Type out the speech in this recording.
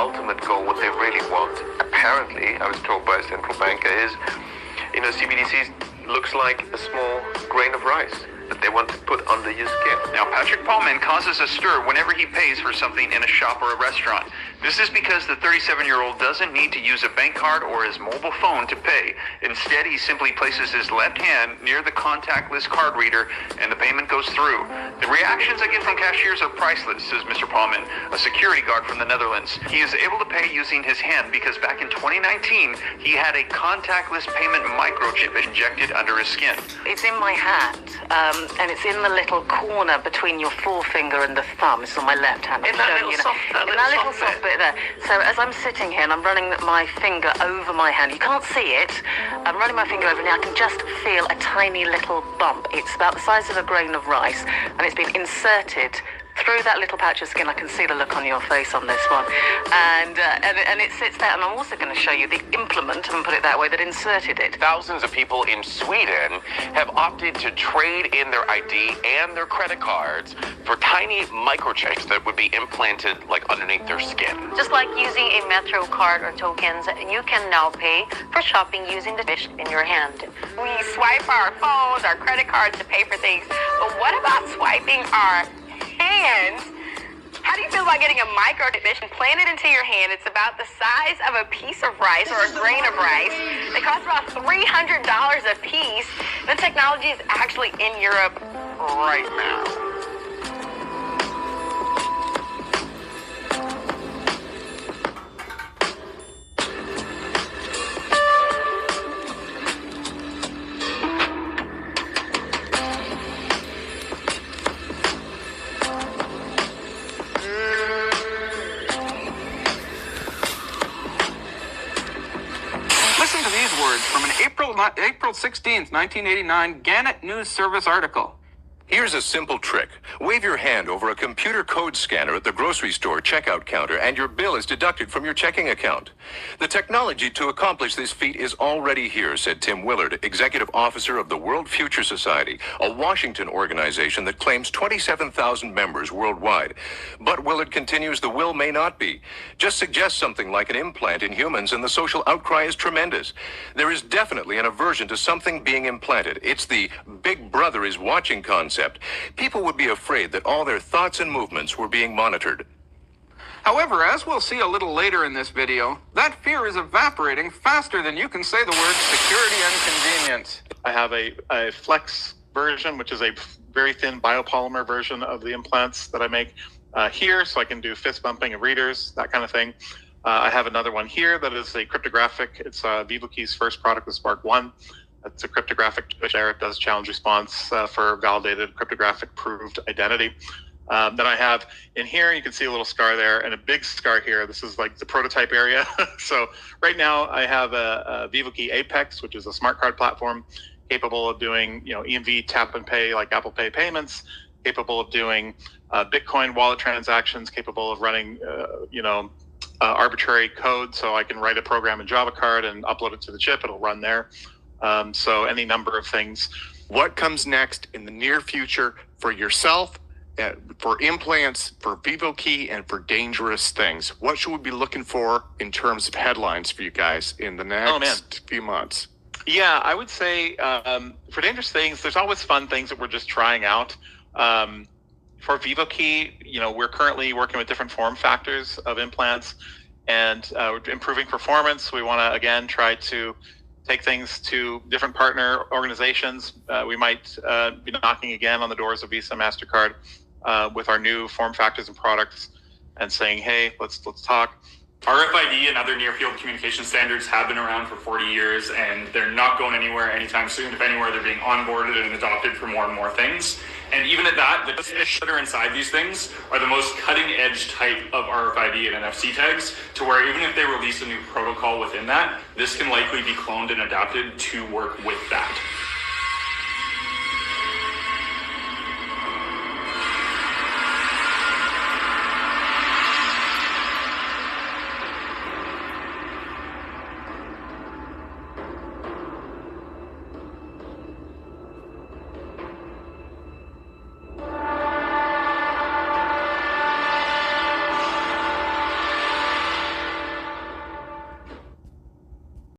ultimate goal, what they really want, apparently, I was told by a central banker, is, CBDCs looks like a small grain of rice that they want to put under your skin. Now, Patrick Paulman causes a stir whenever he pays for something in a shop or a restaurant. This is because the 37-year-old doesn't need to use a bank card or his mobile phone to pay. Instead, he simply places his left hand near the contactless card reader and the payment goes through. The reactions I get from cashiers are priceless, says Mr. Paulman, a security guard from the Netherlands. He is able to pay using his hand because back in 2019, he had a contactless payment microchip injected under his skin. It's in my hand, and it's in the little corner between your forefinger and the thumb. It's on my left hand. In that little soft bit there. So as I'm sitting here and I'm running my finger over my hand, you can't see it. I'm running my finger over and I can just feel a tiny little bump. It's about the size of a grain of rice, and it's been inserted through that little patch of skin. I can see the look on your face on this one, and it sits there. And I'm also going to show you the implement, and put it that way, that inserted it. Thousands of people in Sweden have opted to trade in their ID and their credit cards for tiny microchips that would be implanted like underneath their skin. Just like using a Metro card or tokens, you can now pay for shopping using the dish in your hand. We swipe our phones, our credit cards to pay for things, but what about swiping our hands? How do you feel about getting a microchip implanted into your hand? It's about the size of a piece of rice or a grain of rice. They cost about $300 a piece. The technology is actually in Europe right now. Listen to these words from an April 16th, 1989 Gannett News Service article. Here's a simple trick. Wave your hand over a computer code scanner at the grocery store checkout counter and your bill is deducted from your checking account. The technology to accomplish this feat is already here, said Tim Willard, executive officer of the World Future Society, a Washington organization that claims 27,000 members worldwide. But Willard continues the will may not be. Just suggest something like an implant in humans and the social outcry is tremendous. There is definitely an aversion to something being implanted. It's the Big Brother is watching concept. People would be afraid that all their thoughts and movements were being monitored. However, as we'll see a little later in this video, that fear is evaporating faster than you can say the words security and convenience. I have a flex version, which is a very thin biopolymer version of the implants that I make here, so I can do fist bumping of readers, that kind of thing. I have another one here that is a cryptographic. It's VivoKey's first product with Spark 1. It's a cryptographic there. It does challenge response for validated cryptographic proved identity. Then I have in here, you can see a little scar there and a big scar here. This is like the prototype area. So right now I have a VivoKey Apex, which is a smart card platform capable of doing, EMV tap and pay, like Apple Pay payments, capable of doing Bitcoin wallet transactions, capable of running, arbitrary code. So I can write a program in Java card and upload it to the chip. It'll run there. So any number of things. What comes next in the near future for yourself, for implants, for VivoKey, and for dangerous things? What should we be looking for in terms of headlines for you guys in the next few months? Yeah, I would say for dangerous things, there's always fun things that we're just trying out. For VivoKey, we're currently working with different form factors of implants and we're improving performance. We want to, again, try to take things to different partner organizations. We might be knocking again on the doors of Visa, MasterCard with our new form factors and products and saying, hey, let's talk. RFID and other near-field communication standards have been around for 40 years, and they're not going anywhere anytime soon. If anywhere, they're being onboarded and adopted for more and more things. And even at that, the chips that are inside these things are the most cutting-edge type of RFID and NFC tags, to where even if they release a new protocol within that, this can likely be cloned and adapted to work with that.